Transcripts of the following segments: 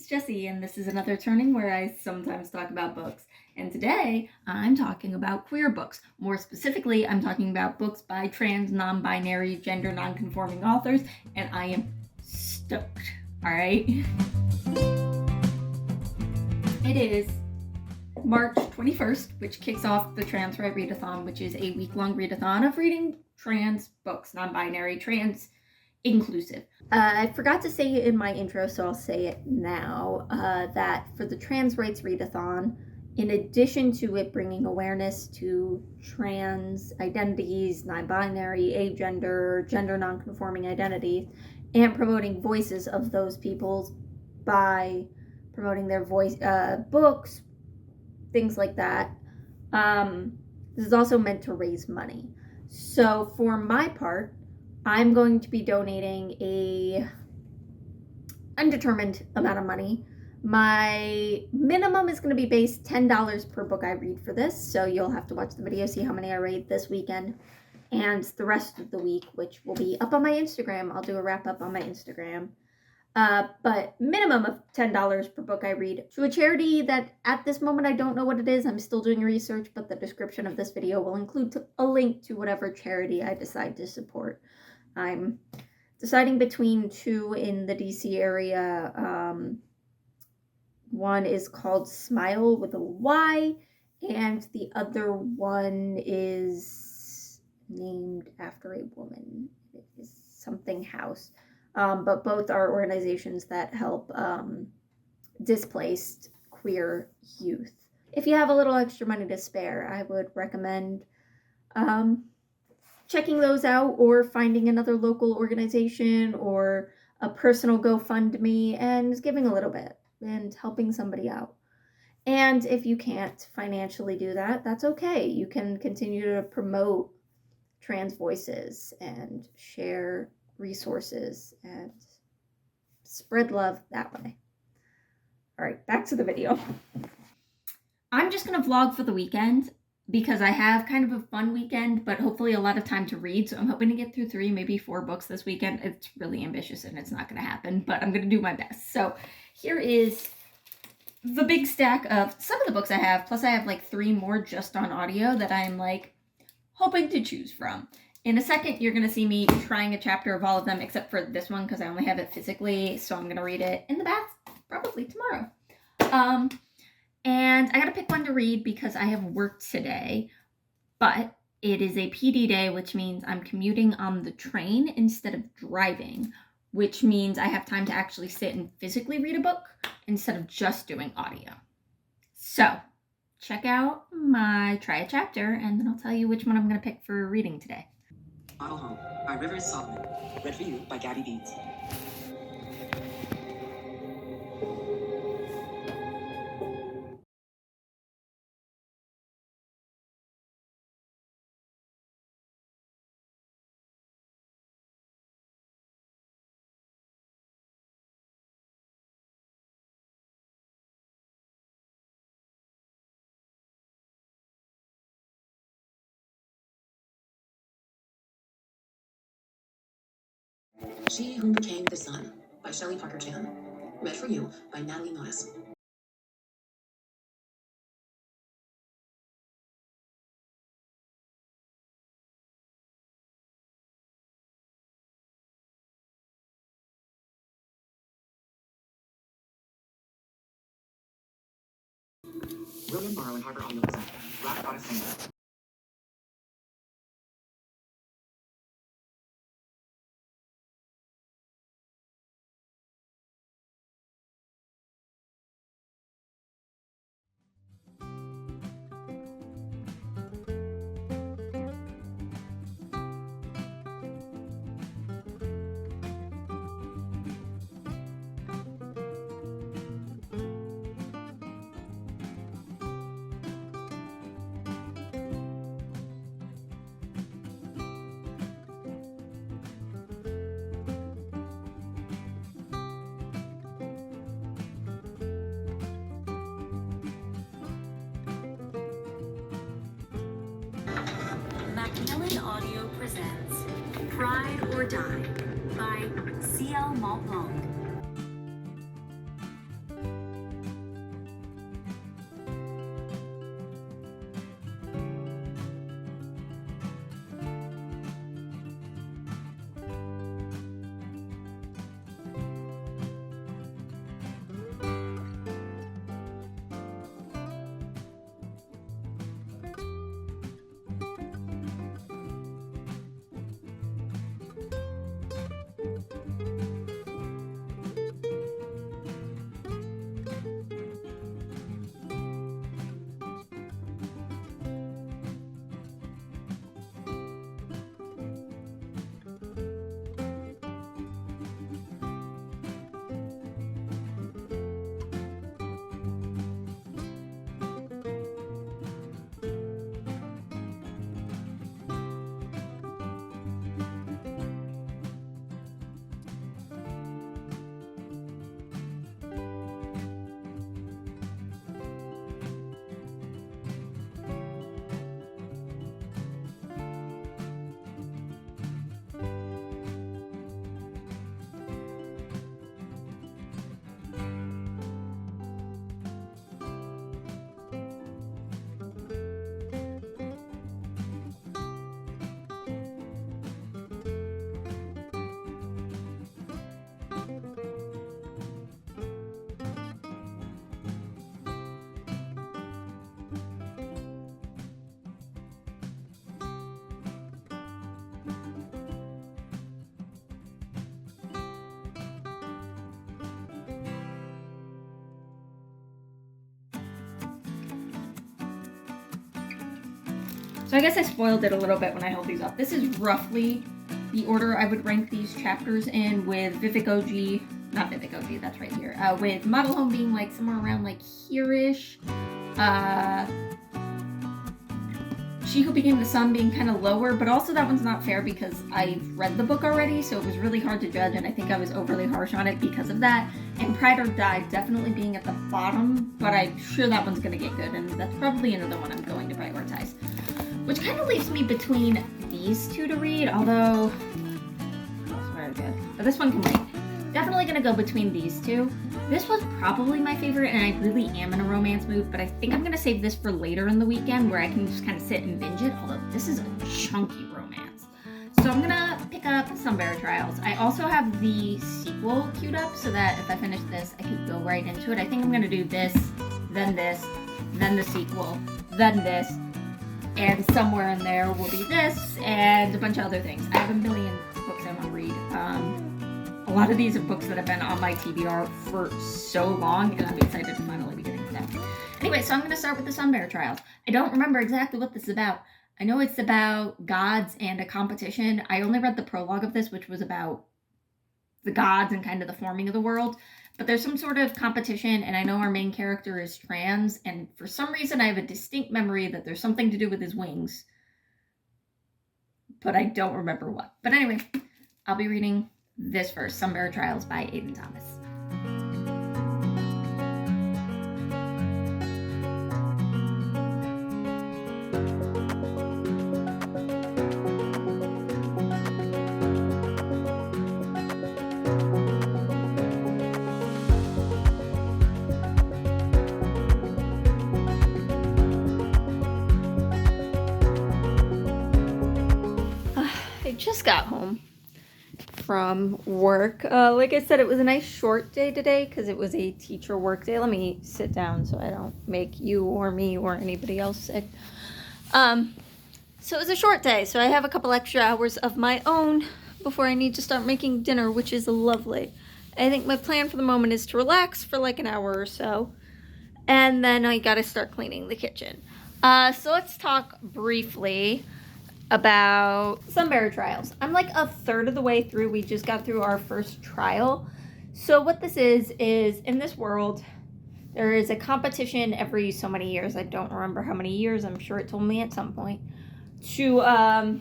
it's Jessi, and this is another turning where I sometimes talk about books. And today, I'm talking about queer books. More specifically, I'm talking about books by trans, non-binary, gender non-conforming authors, and I am stoked, alright? It is March 21st, which kicks off the Trans Rights Readathon, which is a week-long readathon of reading trans books, non-binary, trans, inclusive. I forgot to say it in my intro, so I'll say it now, that for the Trans Rights Readathon, in addition to it bringing awareness to trans identities, non-binary, agender, gender non-conforming identities, and promoting voices of those peoples by promoting their books, things like that, this is also meant to raise money. So for my part, I'm going to be donating a undetermined amount of money. My minimum is going to be based $10 per book I read for this, so you'll have to watch the video, see how many I read this weekend and the rest of the week, which will be up on my Instagram. I'll do a wrap up on my Instagram. But minimum of $10 per book I read to a charity that at this moment I don't know what it is. I'm still doing research, but the description of this video will include a link to whatever charity I decide to support. I'm deciding between two in the DC area. One is called Smile with a Y, and the other one is named after a woman. It is something House. But both are organizations that help displaced queer youth. If you have a little extra money to spare, I would recommend checking those out or finding another local organization or a personal GoFundMe and giving a little bit and helping somebody out. And if you can't financially do that, that's okay. You can continue to promote trans voices and share resources and spread love that way. All right, back to the video. I'm just gonna vlog for the weekend because I have kind of a fun weekend, but hopefully a lot of time to read. So I'm hoping to get through 3, maybe 4 books this weekend. It's really ambitious and it's not gonna happen, but I'm gonna do my best. So here is the big stack of some of the books I have, plus I have like 3 more just on audio that I'm like hoping to choose from. In a second, you're going to see me trying a chapter of all of them, except for this one, because I only have it physically, so I'm going to read it in the bath, probably tomorrow. And I got to pick one to read because I have work today, but it is a PD day, which means I'm commuting on the train instead of driving, which means I have time to actually sit and physically read a book instead of just doing audio. So check out my try a chapter, and then I'll tell you which one I'm going to pick for reading today. Model Home by Rivers Solomon. Read for you by Gabby Beats. She Who Became the Sun by Shelley Parker Chan. Read for you by Natalie Monas. William Morrow and Harper Audio present Black Goddess Singer. Macmillan Audio presents Pride or Die by C.L. Montblanc. So I guess I spoiled it a little bit when I held these up. This is roughly the order I would rank these chapters in, with Vivek OG, not Vivek OG, that's right here, with Model Home being like somewhere around like here-ish, She Who Became the Sun being kind of lower, but also that one's not fair because I've read the book already, so it was really hard to judge, and I think I was overly harsh on it because of that. And Pride or Die definitely being at the bottom, but I'm sure that one's going to get good, and that's probably another one I'm going to prioritize. Which kind of leaves me between these two to read, although that's very good. But this one can wait. Definitely going to go between these two. This was probably my favorite, and I really am in a romance mood, but I think I'm going to save this for later in the weekend where I can just kind of sit and binge it, although this is a chunky romance. So I'm going to pick up Sunbearer Trials. I also have the sequel queued up so that if I finish this, I could go right into it. I think I'm going to do this, then the sequel, then this, and somewhere in there will be this, and a bunch of other things. I have a million books I want to read. A lot of these are books that have been on my TBR for so long, and I'm excited to finally be getting to them. Anyway, so I'm going to start with the Sunbearer Trials. I don't remember exactly what this is about. I know it's about gods and a competition. I only read the prologue of this, which was about the gods and kind of the forming of the world. But there's some sort of competition, and I know our main character is trans, and for some reason I have a distinct memory that there's something to do with his wings. But I don't remember what. But anyway, I'll be reading this first, Sunbearer Trials by Aidan Thomas. I just got home from work. Like I said, it was a nice short day today because it was a teacher work day. Let me sit down so I don't make you or me or anybody else sick. So it was a short day, so I have a couple extra hours of my own before I need to start making dinner, which is lovely. I think my plan for the moment is to relax for like an hour or so, and then I gotta start cleaning the kitchen. So let's talk briefly about Sunbearer Trials. I'm like a third of the way through. We just got through our first trial. So what this is in this world, there is a competition every so many years. I don't remember how many years. I'm sure it told me at some point. To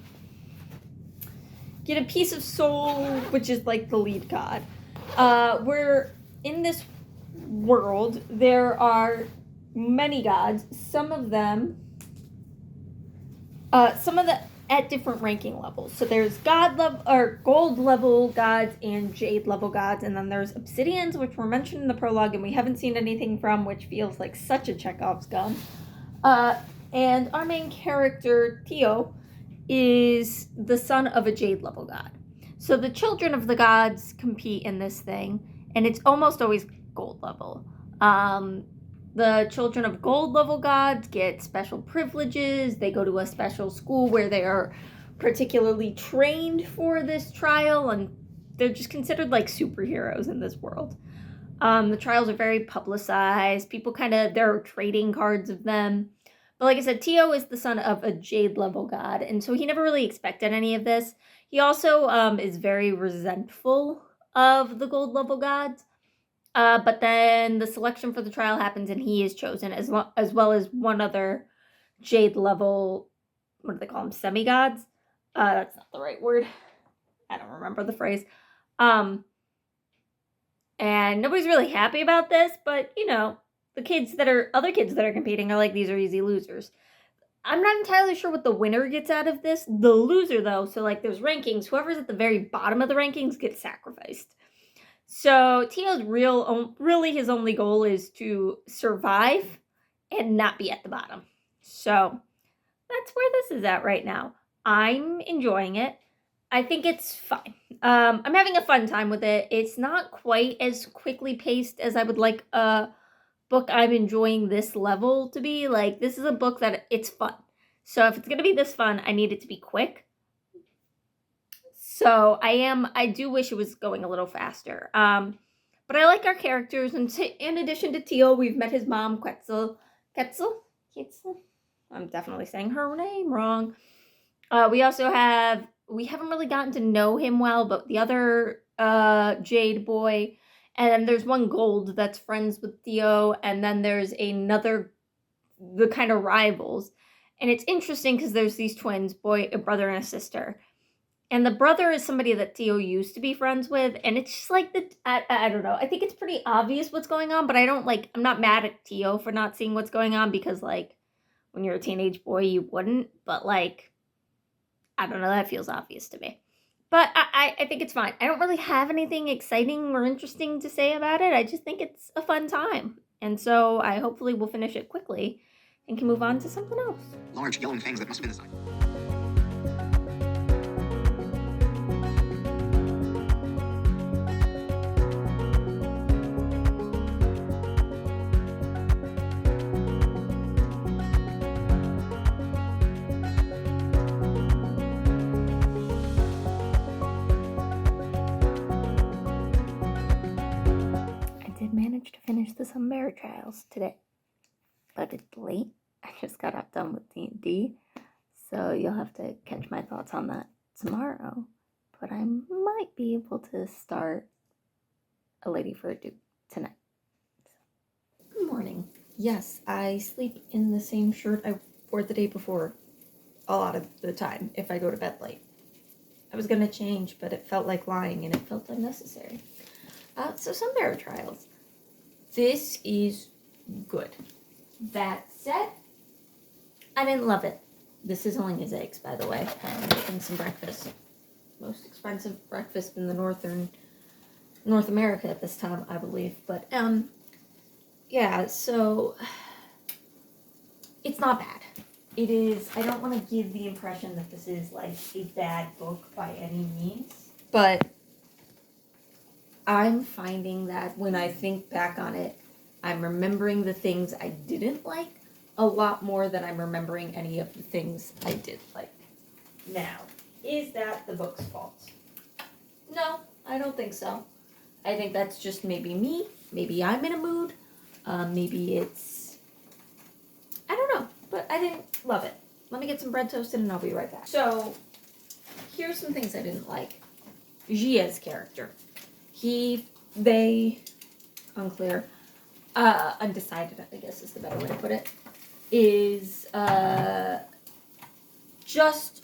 get a piece of soul, which is like the lead god. We're in this world. There are many gods. Some of them at different ranking levels. So there's god level or gold level gods and jade level gods, and then there's obsidians, which were mentioned in the prologue and we haven't seen anything from, which feels like such a Chekhov's gun. And our main character, Tio, is the son of a jade level god. So the children of the gods compete in this thing, and it's almost always gold level. The children of gold level gods get special privileges. They go to a special school where they are particularly trained for this trial, and they're just considered like superheroes in this world. The trials are very publicized. People there are trading cards of them. But like I said, Tio is the son of a jade level god, and so he never really expected any of this. He also is very resentful of the gold level gods. But then the selection for the trial happens and he is chosen as well as one other jade level, what do they call them, semi-gods? That's not the right word. I don't remember the phrase. And nobody's really happy about this, but you know, other kids that are competing are like, these are easy losers. I'm not entirely sure what the winner gets out of this. The loser though, so like there's rankings, whoever's at the very bottom of the rankings gets sacrificed. So Tio's really his only goal is to survive and not be at the bottom. So that's where this is at right now. I'm enjoying it. I think it's fine. I'm having a fun time with it. It's not quite as quickly paced as I would like a book I'm enjoying this level to be. Like, this is a book that it's fun. So if it's going to be this fun, I need it to be quick. So I do wish it was going a little faster. But I like our characters, and in addition to Tio, we've met his mom, Quetzal. I'm definitely saying her name wrong. We haven't really gotten to know him well, but the other Jade boy, and then there's one Gold that's friends with Theo, and then there's another, the kind of rivals. And it's interesting because there's these twins, a brother and a sister. And the brother is somebody that Theo used to be friends with, and it's just like I don't know. I think it's pretty obvious what's going on, but I'm not mad at Theo for not seeing what's going on, because like when you're a teenage boy you wouldn't, but like I don't know, that feels obvious to me. But I think it's fine. I don't really have anything exciting or interesting to say about it. I just think it's a fun time. And so I hopefully will finish it quickly and can move on to something else. Large yelling fangs that must have been the sign. I did manage to finish the Sunbear Trials today, but it's late. I just got done with D&D, so you'll have to catch my thoughts on that tomorrow. But I might be able to start A Lady for a Duke tonight. Good morning. Yes, I sleep in the same shirt I wore the day before a lot of the time if I go to bed late. I was gonna change, but it felt like lying and it felt unnecessary. So Sunbear Trials. This is good. That said, I didn't love it. This is only his eggs, by the way. I'm making some breakfast. Most expensive breakfast in the North America at this time, I believe. But yeah, so it's not bad. It is. I don't want to give the impression that this is like a bad book by any means, but I'm finding that when I think back on it, I'm remembering the things I didn't like a lot more than I'm remembering any of the things I did like. Now, is that the book's fault? No, I don't think so. I think that's just maybe me. Maybe I'm in a mood. Maybe it's... I don't know, but I didn't love it. Let me get some bread toasted and I'll be right back. So, here's some things I didn't like. Gia's character. Unclear, undecided, I guess is the better way to put it, is just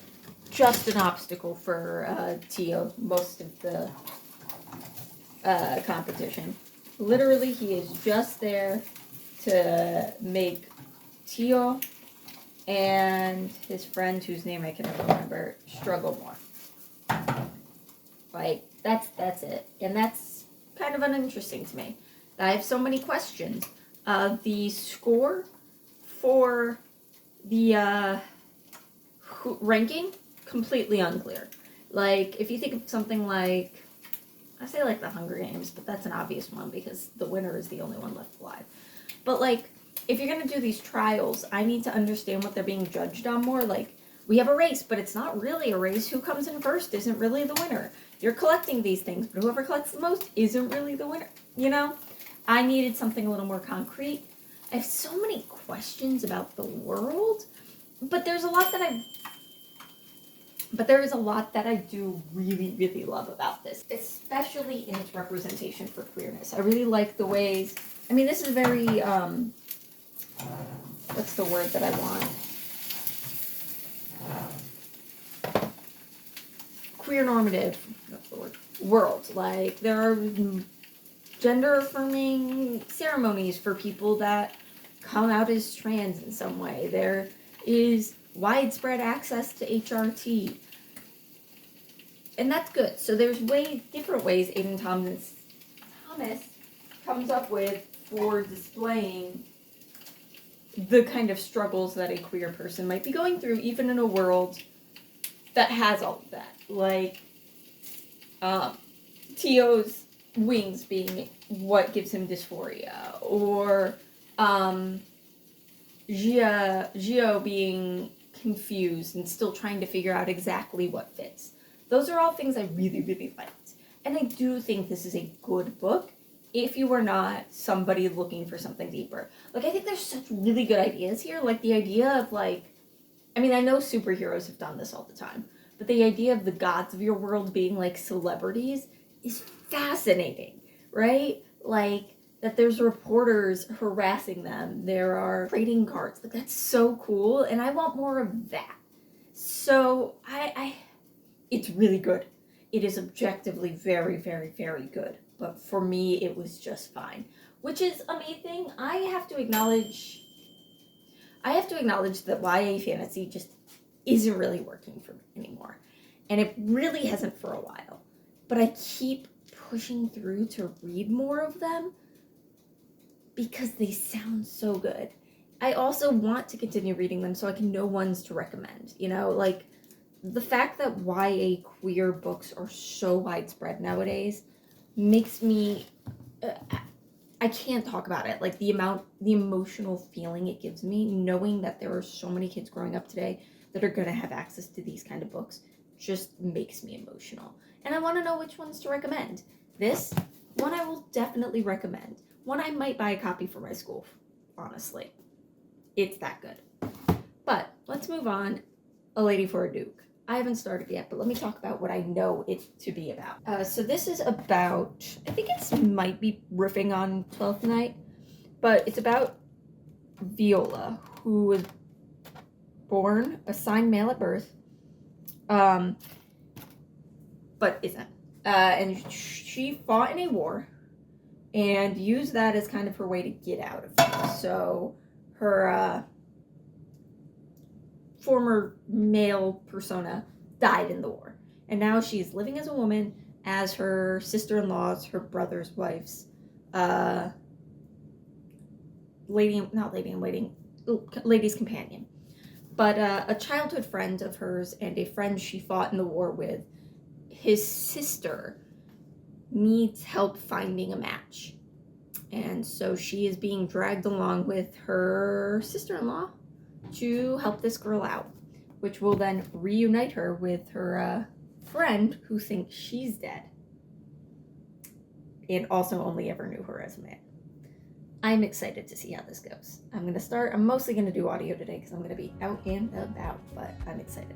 an obstacle for Tio most of the competition. Literally, he is just there to make Tio and his friend, whose name I can never remember, struggle more. Like, that's it. And that's kind of uninteresting to me. I have so many questions. The score for the ranking, completely unclear. Like, if you think of something like, I say like the Hunger Games, but that's an obvious one because the winner is the only one left alive. But like, if you're gonna do these trials, I need to understand what they're being judged on more. Like, we have a race, but it's not really a race. Who comes in first isn't really the winner. You're collecting these things, but whoever collects the most isn't really the winner, you know? I needed something a little more concrete. I have so many questions about the world, but there is a lot that I do really, really love about this, especially in its representation for queerness. I really like the ways, I mean, this is very, what's the word that I want? Queer normative, that's the word, world. Like, there are gender affirming ceremonies for people that come out as trans in some way. There is widespread access to HRT. And that's good. So there's different ways Aiden Thomas comes up with for displaying the kind of struggles that a queer person might be going through, even in a world that has all of that. Like, Tio's wings being what gives him dysphoria, or Gio being confused and still trying to figure out exactly what fits. Those are all things I really, really liked. And I do think this is a good book. if you were not somebody looking for something deeper. Like, I think there's such really good ideas here. Like, the idea of, like, I mean, I know superheroes have done this all the time, but the idea of the gods of your world being, like, celebrities is fascinating, right? Like, that there's reporters harassing them. There are trading cards. Like, that's so cool, and I want more of that. So, it's really good. It is objectively very, very, very good. But for me, it was just fine. Which is amazing. I have to acknowledge that YA fantasy just isn't really working for me anymore. And it really hasn't for a while. But I keep pushing through to read more of them because they sound so good. I also want to continue reading them so I can know ones to recommend. You know, like, the fact that YA queer books are so widespread nowadays makes me I can't talk about it. Like, the emotional feeling it gives me knowing that there are so many kids growing up today that are going to have access to these kind of books just makes me emotional. And I want to know which ones to recommend. This one I will definitely recommend. One I might buy a copy for my school, honestly. It's that good. But let's move on. A Lady for a Duke. I haven't started yet, but let me talk about what I know it to be about. So this is about, I think it might be riffing on 12th Night, but it's about Viola, who was born assigned male at birth, but isn't. And she fought in a war and used that as kind of her way to get out of it. So her former male persona died in the war. And now she's living as a woman as her sister-in-law's, her brother's wife's, lady's companion. But a childhood friend of hers and a friend she fought in the war with, his sister needs help finding a match. And so she is being dragged along with her sister-in-law to help this girl out, which will then reunite her with her friend who thinks she's dead and also only ever knew her as a man. I'm excited to see how this goes. I'm mostly going to do audio today because I'm going to be out and about, but I'm excited.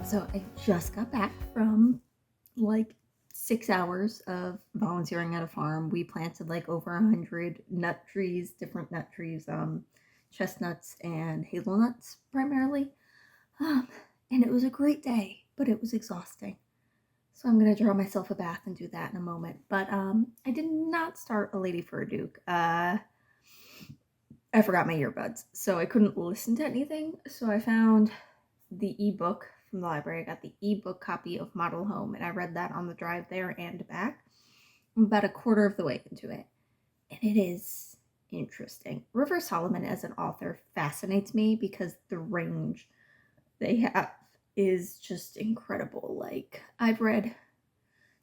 So I just got back from like 6 hours of volunteering at a farm. We planted like over 100 nut trees, different nut trees, chestnuts and hazelnuts primarily. And it was a great day, but it was exhausting. So I'm gonna draw myself a bath and do that in a moment. But I did not start A Lady for a Duke. I forgot my earbuds, so I couldn't listen to anything. So I found the ebook from the library. I got the ebook copy of Model Home, and I read that on the drive there and back. I'm about a quarter of the way into it, and it is interesting. River Solomon as an author fascinates me because the range they have is just incredible. Like, I've read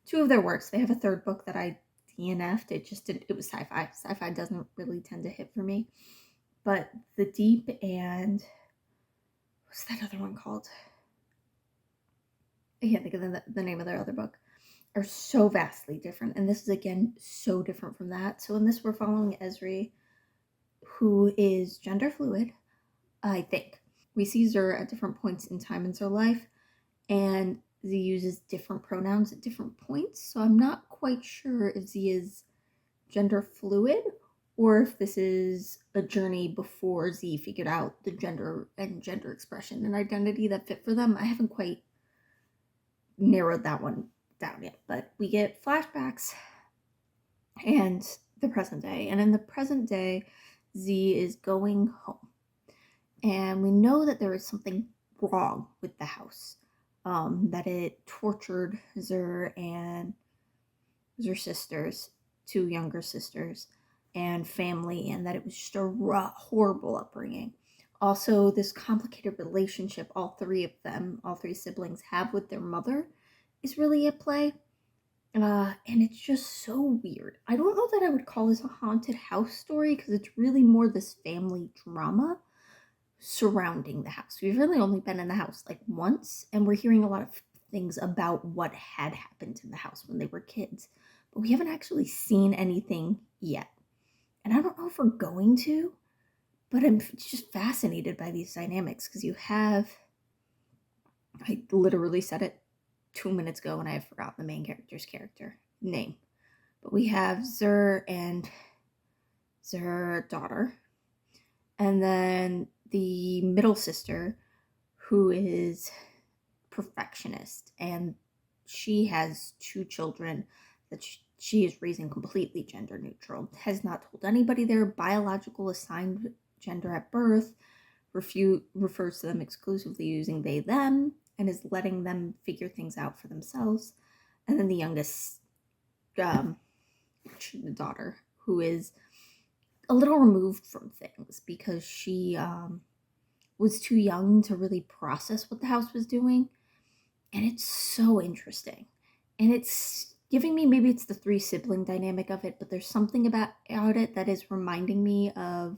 2 of their works. They have a 3rd book that I DNF'd. It was sci-fi. Sci-fi doesn't really tend to hit for me. But The Deep and what's that other one called? I can't think of the name of their other book, are so vastly different. And this is, again, so different from that. So in this, we're following Esri, who is gender fluid, I think. We see Zur at different points in time in her life, and Z uses different pronouns at different points. So I'm not quite sure if Z is gender fluid or if this is a journey before Z figured out the gender and gender expression and identity that fit for them. I haven't quite narrowed that one down yet, but we get flashbacks and the present day. And in the present day, Z is going home. And we know that there is something wrong with the house, that it tortured Zur and Zur's sisters, 2 younger sisters, and family, and that it was just a horrible upbringing. Also, this complicated relationship all 3 siblings have with their mother is really at play. And it's just so weird. I don't know that I would call this a haunted house story because it's really more this family drama surrounding the house. We've really only been in the house like once, and we're hearing a lot of things about what had happened in the house when they were kids, but we haven't actually seen anything yet. And I don't know if we're going to, but I'm just fascinated by these dynamics because I literally said it 2 minutes ago and I have forgotten the main character's character name. But we have Zur and Zur daughter, and then the middle sister, who is perfectionist, and she has 2 children that she is raising completely gender neutral, has not told anybody their biological assigned gender at birth, refers to them exclusively using they them, and is letting them figure things out for themselves. And then the youngest daughter, who is a little removed from things because she was too young to really process what the house was doing. And it's so interesting. And it's giving me, maybe it's the 3 sibling dynamic of it, but there's something about it that is reminding me of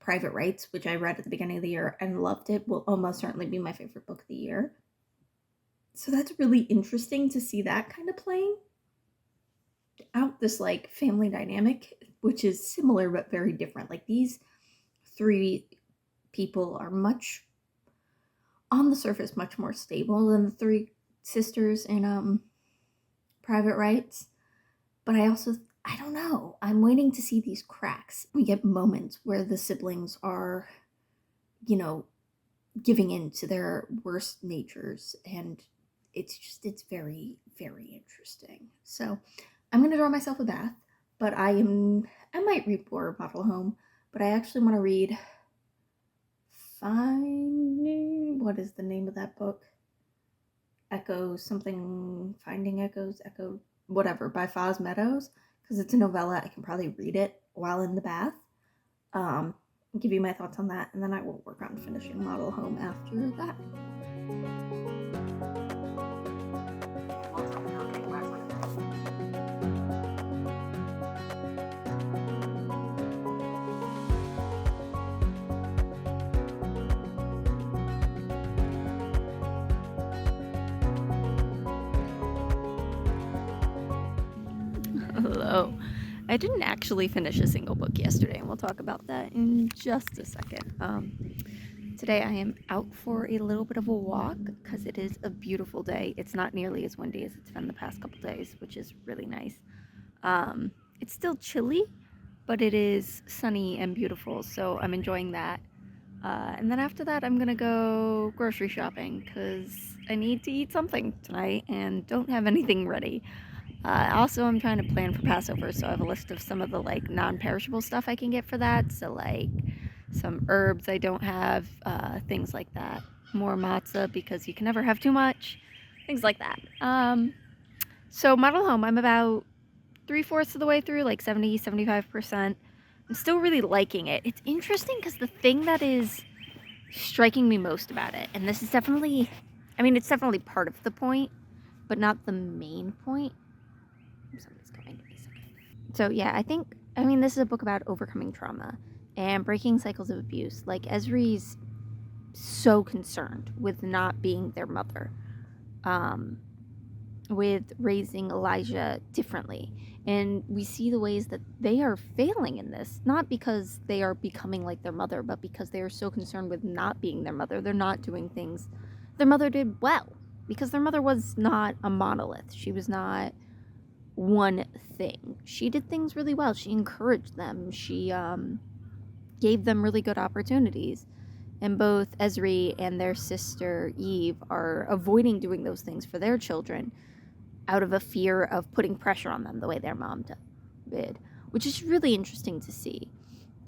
Private Rights, which I read at the beginning of the year and loved it. Will almost certainly be my favorite book of the year. So that's really interesting to see that kind of playing out, this like family dynamic, which is similar but very different. Like these 3 people are much, on the surface, much more stable than the 3 sisters in Private Rights. But I don't know. I'm waiting to see these cracks. We get moments where the siblings are, giving in to their worst natures, and it's very, very interesting. So I'm going to draw myself a bath, but I might read more Model Home, but I actually want to read what is the name of that book? Finding Echoes, Echo, whatever, by Foz Meadows, because it's a novella. I can probably read it while in the bath. Give you my thoughts on that, and then I will work on finishing Model Home after that. Hello. I didn't actually finish a single book yesterday, and we'll talk about that in just a second. Today I am out for a little bit of a walk because it is a beautiful day. It's not nearly as windy as it's been the past couple days, which is really nice. It's still chilly, but it is sunny and beautiful, so I'm enjoying that. And then after that, I'm gonna go grocery shopping because I need to eat something tonight and don't have anything ready. Also, I'm trying to plan for Passover, so I have a list of some of the like non-perishable stuff I can get for that. So like some herbs I don't have, things like that. More matzah because you can never have too much, things like that. So Model Home, I'm about 3/4 of the way through, like 70-75%. I'm still really liking it. It's interesting because the thing that is striking me most about it, and this is definitely, it's definitely part of the point, but not the main point. Somebody's coming. Give me a second. So yeah, this is a book about overcoming trauma and breaking cycles of abuse. Like Esri's so concerned with not being their mother, with raising Elijah differently. And we see the ways that they are failing in this, not because they are becoming like their mother, but because they are so concerned with not being their mother. They're not doing things their mother did well, because their mother was not a monolith. She was not one thing. She did things really well. She encouraged them. She gave them really good opportunities. And both Esri and their sister Eve are avoiding doing those things for their children out of a fear of putting pressure on them the way their mom did, which is really interesting to see.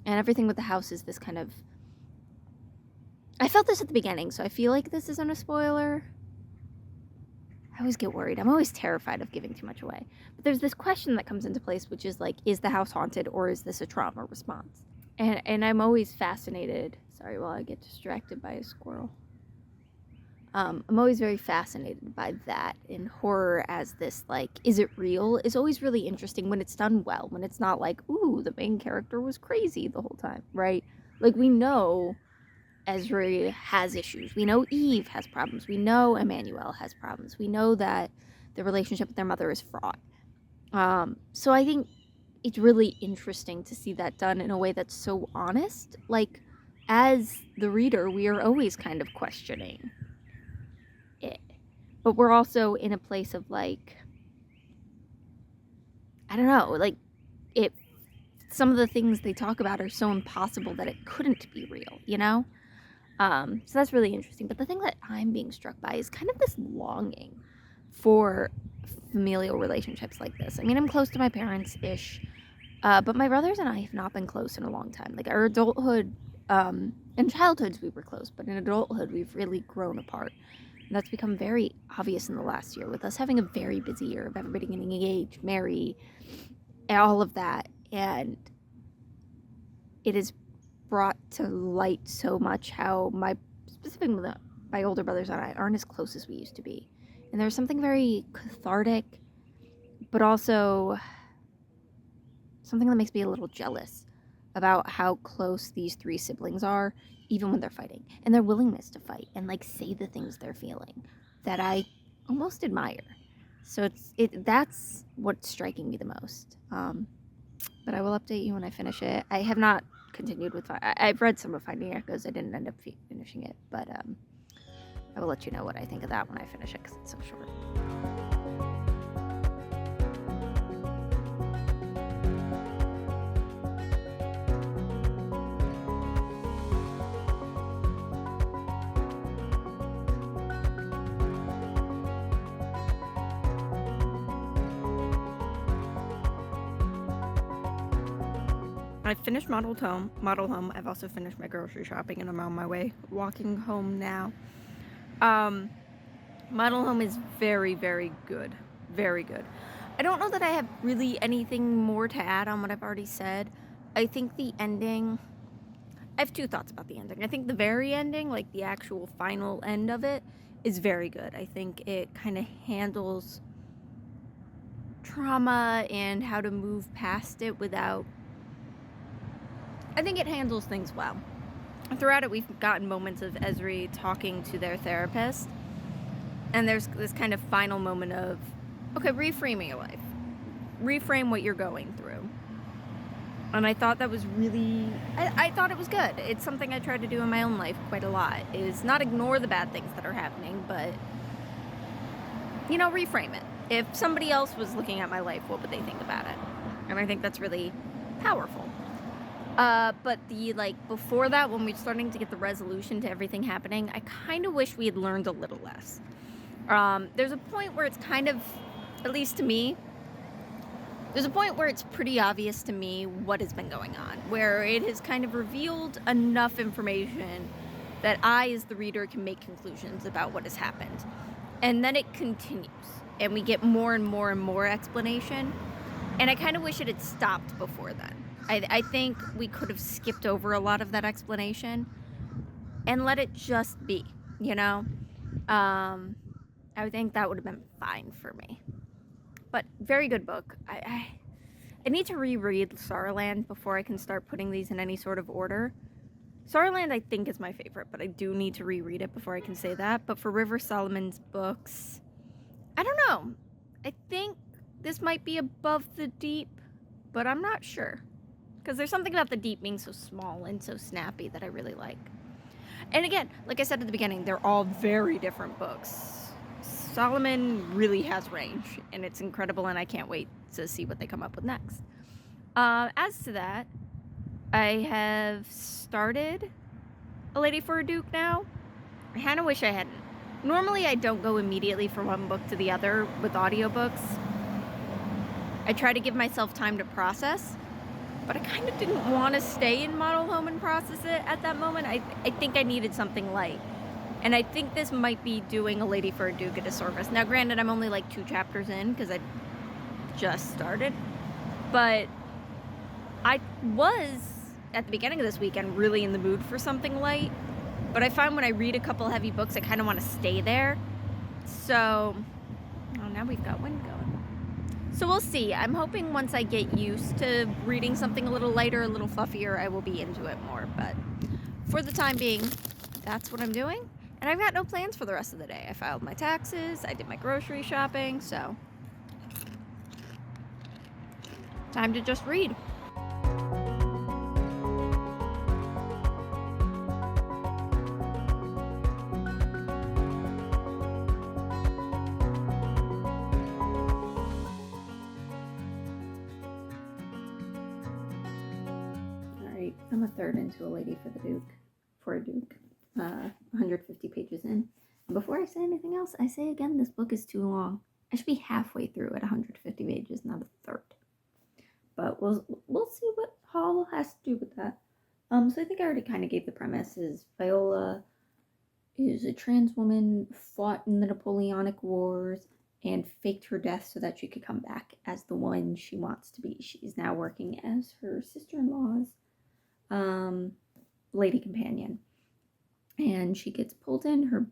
And everything with the house is this kind of... I felt this at the beginning, so I feel like this isn't a spoiler. I always get worried. I'm always terrified of giving too much away. But there's this question that comes into place, which is like, is the house haunted or is this a trauma response? And I'm always fascinated. Sorry, while I get distracted by a squirrel. I'm always very fascinated by that, and horror as this, like, is it real, is always really interesting when it's done well, when it's not like, ooh, the main character was crazy the whole time, right? Like, we know Ezra has issues. We know Eve has problems. We know Emmanuel has problems. We know that the relationship with their mother is fraught. So I think it's really interesting to see that done in a way that's so honest. Like, as the reader, we are always kind of questioning it. But we're also in a place of, like, I don't know, like, it, some of the things they talk about are so impossible that it couldn't be real, you know? So that's really interesting. But the thing that I'm being struck by is kind of this longing for familial relationships like this. I mean, I'm close to my parents-ish, but my brothers and I have not been close in a long time. Like, our adulthood, in childhoods we were close, but in adulthood we've really grown apart. And that's become very obvious in the last year, with us having a very busy year of everybody getting engaged, married, all of that. And it has brought to light so much how specifically my older brothers and I aren't as close as we used to be. And there's something very cathartic, but also something that makes me a little jealous about how close these three siblings are, even when they're fighting, and their willingness to fight and, like, say the things they're feeling that I almost admire. So that's what's striking me the most. But I will update you when I finish it. I have not continued with I've read some of Finding Echoes. I didn't end up finishing it, but I will let you know what I think of that when I finish it, because it's so short. I finished Model Home. I've also finished my grocery shopping, and I'm on my way walking home now. Model Home is very, very good. Very good. I don't know that I have really anything more to add on what I've already said. I think the ending, I have two thoughts about the ending. I think the very ending, like the actual final end of it, is very good. I think it kind of handles trauma and how to move past it without, I think it handles things well. Throughout it, we've gotten moments of Ezri talking to their therapist, and there's this kind of final moment of, okay, reframing your life. Reframe what you're going through. And I thought that was really, I thought it was good. It's something I try to do in my own life quite a lot, is not ignore the bad things that are happening, but, you know, reframe it. If somebody else was looking at my life, what would they think about it? And I think that's really powerful. But before that, when we're starting to get the resolution to everything happening, I kind of wish we had learned a little less. There's a point where it's kind of, at least to me, there's a point where it's pretty obvious to me what has been going on, where it has kind of revealed enough information that I, as the reader, can make conclusions about what has happened. And then it continues, and we get more and more and more explanation, and I kind of wish it had stopped before then. I think we could have skipped over a lot of that explanation and let it just be, you know? I think that would have been fine for me. But very good book. I need to reread Starland before I can start putting these in any sort of order. Starland, I think, is my favorite, but I do need to reread it before I can say that. But for River Solomon's books, I don't know. I think this might be above the Deep, but I'm not sure. Because there's something about the Deep being so small and so snappy that I really like. And again, like I said at the beginning, they're all very different books. Solomon really has range, and it's incredible, and I can't wait to see what they come up with next. As to that, I have started A Lady for a Duke now. I kind of wish I hadn't. Normally, I don't go immediately from one book to the other with audiobooks. I try to give myself time to process. But I kind of didn't want to stay in Model Home and process it at that moment. I think I needed something light. And I think this might be doing A Lady for a Duke a disservice. Now, granted, I'm only like 2 chapters in because I just started. But I was, at the beginning of this weekend, really in the mood for something light. But I find when I read a couple heavy books, I kind of want to stay there. So, oh, now we've got wind going. So we'll see. I'm hoping once I get used to reading something a little lighter, a little fluffier, I will be into it more. But for the time being, that's what I'm doing. And I've got no plans for the rest of the day. I filed my taxes, I did my grocery shopping, so time to just read. Alright, I'm a third into A Lady for a Duke. 150 pages in. And before I say anything else, I say again, this book is too long. I should be halfway through at 150 pages, not a third. But we'll see what Hall has to do with that. So I think I already kind of gave the premise. Is Viola is a trans woman, fought in the Napoleonic Wars, and faked her death so that she could come back as the one she wants to be. She's now working as her sister-in-law's lady companion. And she gets pulled in. Her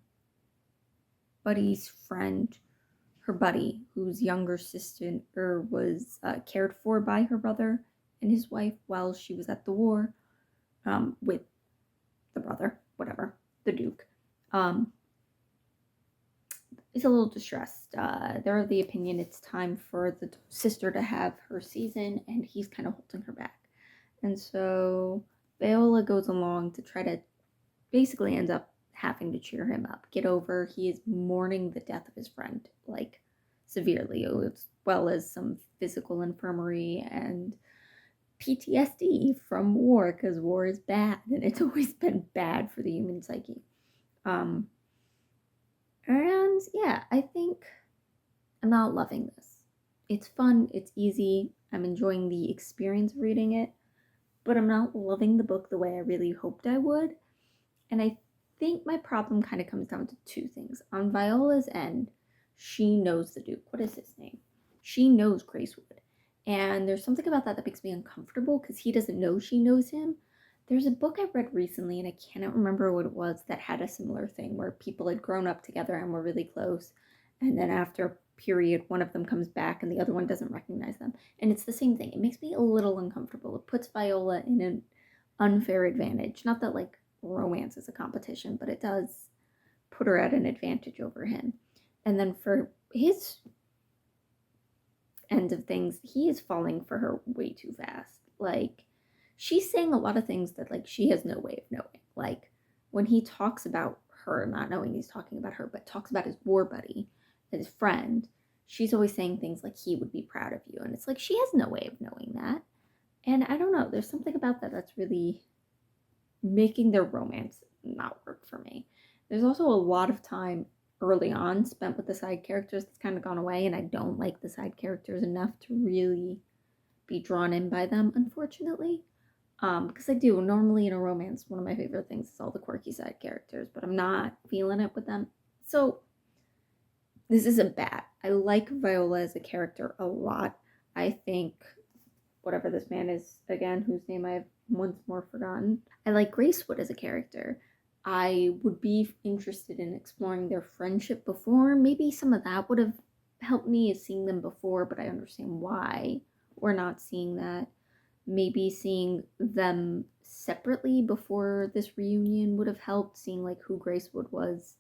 buddy's friend, her buddy, whose younger sister was cared for by her brother and his wife while she was at the war, with the brother, whatever, the Duke, is a little distressed. They're of the opinion it's time for the sister to have her season, and he's kind of holding her back. And so Viola goes along to try to basically ends up having to cheer him up, get over. He is mourning the death of his friend, like, severely, as well as some physical infirmary and PTSD from war, because war is bad, and it's always been bad for the human psyche. And yeah, I think I'm not loving this. It's fun, it's easy, I'm enjoying the experience of reading it, but I'm not loving the book the way I really hoped I would. And I think my problem kind of comes down to two things. On Viola's end, she knows the Duke. What is his name? She knows Gracewood. And there's something about that makes me uncomfortable because he doesn't know she knows him. There's a book I read recently, and I cannot remember what it was, that had a similar thing where people had grown up together and were really close. And then after a period, one of them comes back and the other one doesn't recognize them. And it's the same thing. It makes me a little uncomfortable. It puts Viola in an unfair advantage. Not that, like, romance is a competition, but it does put her at an advantage over him. And then for his end of things, he is falling for her way too fast. Like, she's saying a lot of things that, like, she has no way of knowing. Like, when he talks about her, not knowing he's talking about her, but talks about his war buddy, his friend, she's always saying things like, he would be proud of you. And it's like, she has no way of knowing that. And I don't know, there's something about that that's really making their romance not work for me. There's also a lot of time early on spent with the side characters that's kind of gone away, and I don't like the side characters enough to really be drawn in by them, unfortunately. Because I do, normally in a romance, one of my favorite things is all the quirky side characters, but I'm not feeling it with them. So this isn't bad. I like Viola as a character a lot. I think whatever this man is, again, whose name I've once more forgotten, I like Gracewood as a character. I would be interested in exploring their friendship before. Maybe some of that would have helped me as seeing them before, but I understand why we're not seeing that. Maybe seeing them separately before this reunion would have helped, seeing like who Gracewood was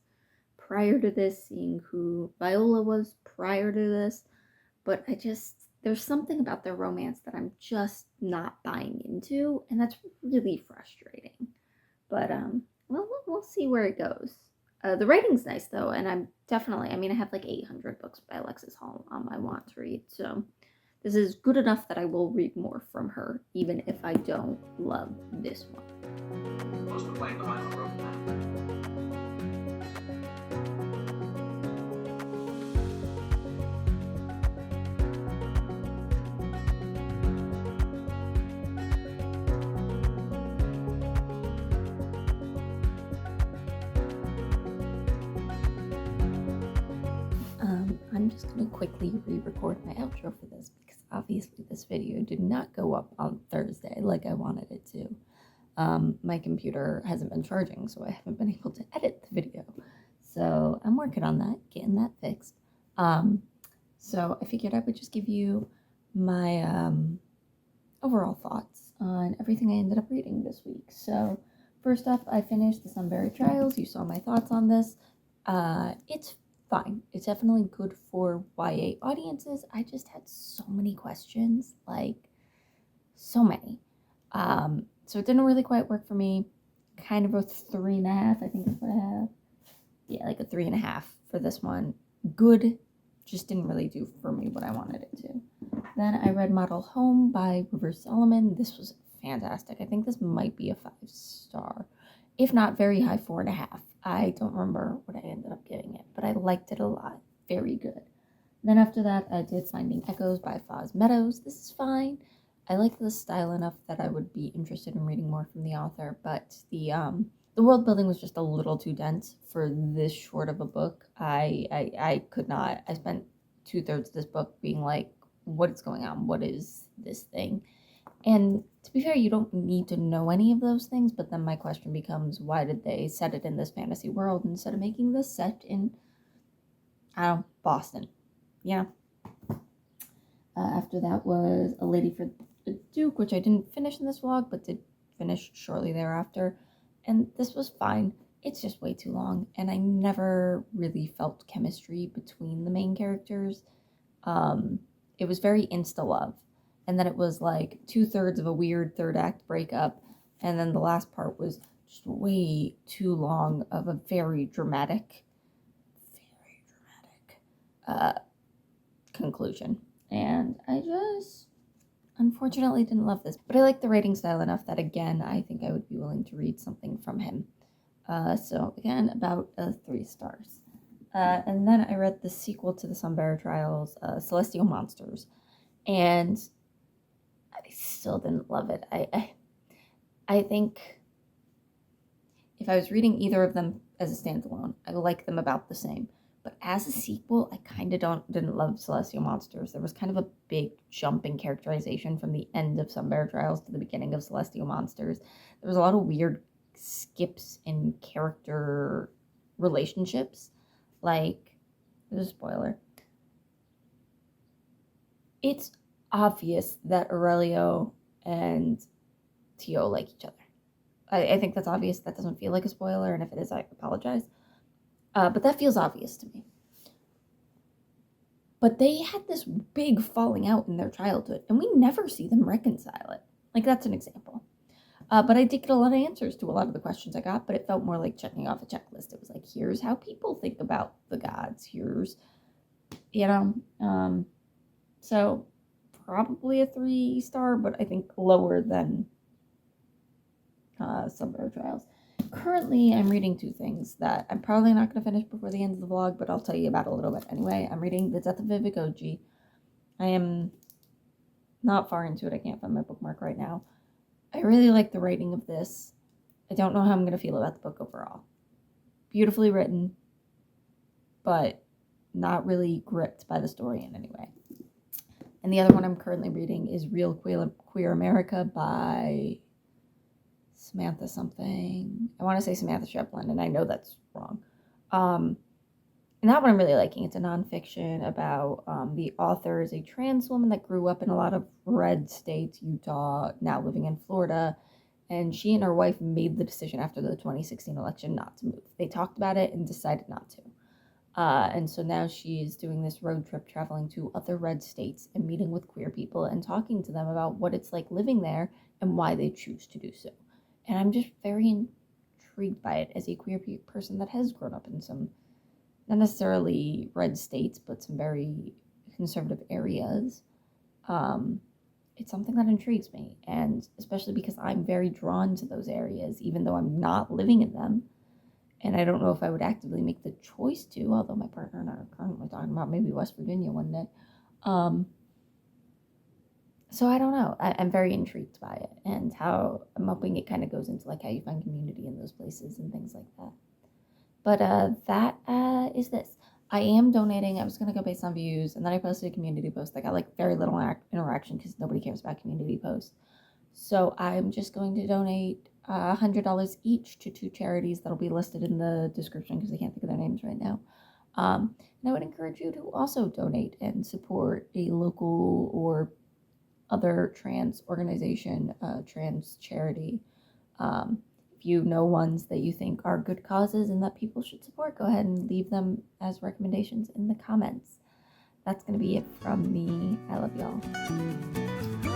prior to this, seeing who Viola was prior to this. But there's something about their romance that I'm just not buying into, and that's really frustrating. But well, we'll see where it goes. The writing's nice though, and I have like 800 books by Alexis Hall on my want to read, so this is good enough that I will read more from her, even if I don't love this one. What's the plan behind the road now? I'm just going to quickly re-record my outro for this because obviously this video did not go up on Thursday like I wanted it to. My computer hasn't been charging, so I haven't been able to edit the video. So I'm working on that, getting that fixed. So I figured I would just give you my overall thoughts on everything I ended up reading this week. So first off, I finished the Sunbury Trials. You saw my thoughts on this. It's fine. It's definitely good for YA audiences. I just had so many questions, like so many. So it didn't really quite work for me. Kind of a 3.5, I think is what I have. Yeah, like a 3.5 for this one. Good, just didn't really do for me what I wanted it to. Then I read Model Home by River Solomon. This was fantastic. I think this might be a 5-star, if not very high 4.5. I don't remember what I ended up giving it, but I liked it a lot. Very good. Then after that, I did Finding Echoes by Foz Meadows. This is fine. I like the style enough that I would be interested in reading more from the author, but the world building was just a little too dense for this short of a book. I could not. I spent 2/3 of this book being like, what is going on? What is this thing? And to be fair, you don't need to know any of those things, but then my question becomes, why did they set it in this fantasy world instead of making this set in, I don't know, Boston? Yeah. After that was A Lady for the Duke, which I didn't finish in this vlog, but did finish shortly thereafter. And this was fine. It's just way too long, and I never really felt chemistry between the main characters. It was very insta-love, and then it was like 2/3 of a weird third act breakup, and then the last part was just way too long of a very dramatic conclusion. And I just unfortunately didn't love this, but I like the writing style enough that again I think I would be willing to read something from him. So again, about 3 stars. And then I read the sequel to the Sunbury Trials, Celestial Monsters, and I still didn't love it. I think if I was reading either of them as a standalone, I like them about the same. But as a sequel, I kind of didn't love Celestial Monsters. There was kind of a big jump in characterization from the end of Sunbury Trials to the beginning of Celestial Monsters. There was a lot of weird skips in character relationships. Like, there's a spoiler. It's obvious that Aurelio and Tio like each other. I think that's obvious. That doesn't feel like a spoiler, and if it is, I apologize. But that feels obvious to me. But they had this big falling out in their childhood, and we never see them reconcile it. Like, that's an example. But I did get a lot of answers to a lot of the questions I got, but it felt more like checking off a checklist. It was like, here's how people think about the gods. Here's, so probably a 3-star, but I think lower than Sunbury Trials. Currently, I'm reading 2 things that I'm probably not going to finish before the end of the vlog, but I'll tell you about a little bit anyway. I'm reading The Death of Vivicoji. I am not far into it. I can't find my bookmark right now. I really like the writing of this. I don't know how I'm going to feel about the book overall. Beautifully written, but not really gripped by the story in any way. And the other one I'm currently reading is Real Queer America by Samantha something. I want to say Samantha Shepland, and I know that's wrong. And that one I'm really liking. It's a nonfiction about the author is a trans woman that grew up in a lot of red states, Utah, now living in Florida. And she and her wife made the decision after the 2016 election not to move. They talked about it and decided not to. And so now she's doing this road trip traveling to other red states and meeting with queer people and talking to them about what it's like living there and why they choose to do so. And I'm just very intrigued by it as a queer person that has grown up in some, not necessarily red states, but some very conservative areas. It's something that intrigues me, and especially because I'm very drawn to those areas, even though I'm not living in them. And I don't know if I would actively make the choice to, although my partner and I are currently talking about maybe West Virginia one day. So I don't know. I'm very intrigued by it, and how I'm hoping it kind of goes into like how you find community in those places and things like that. But that is this. I am donating. I was going to go based on views, and then I posted a community post. I got like very little interaction because nobody cares about community posts. So I'm just going to donate $100 each to 2 charities that'll be listed in the description because I can't think of their names right now. And I would encourage you to also donate and support a local or other trans organization, trans charity. If you know ones that you think are good causes and that people should support, go ahead and leave them as recommendations in the comments. That's going to be it from me. I love y'all.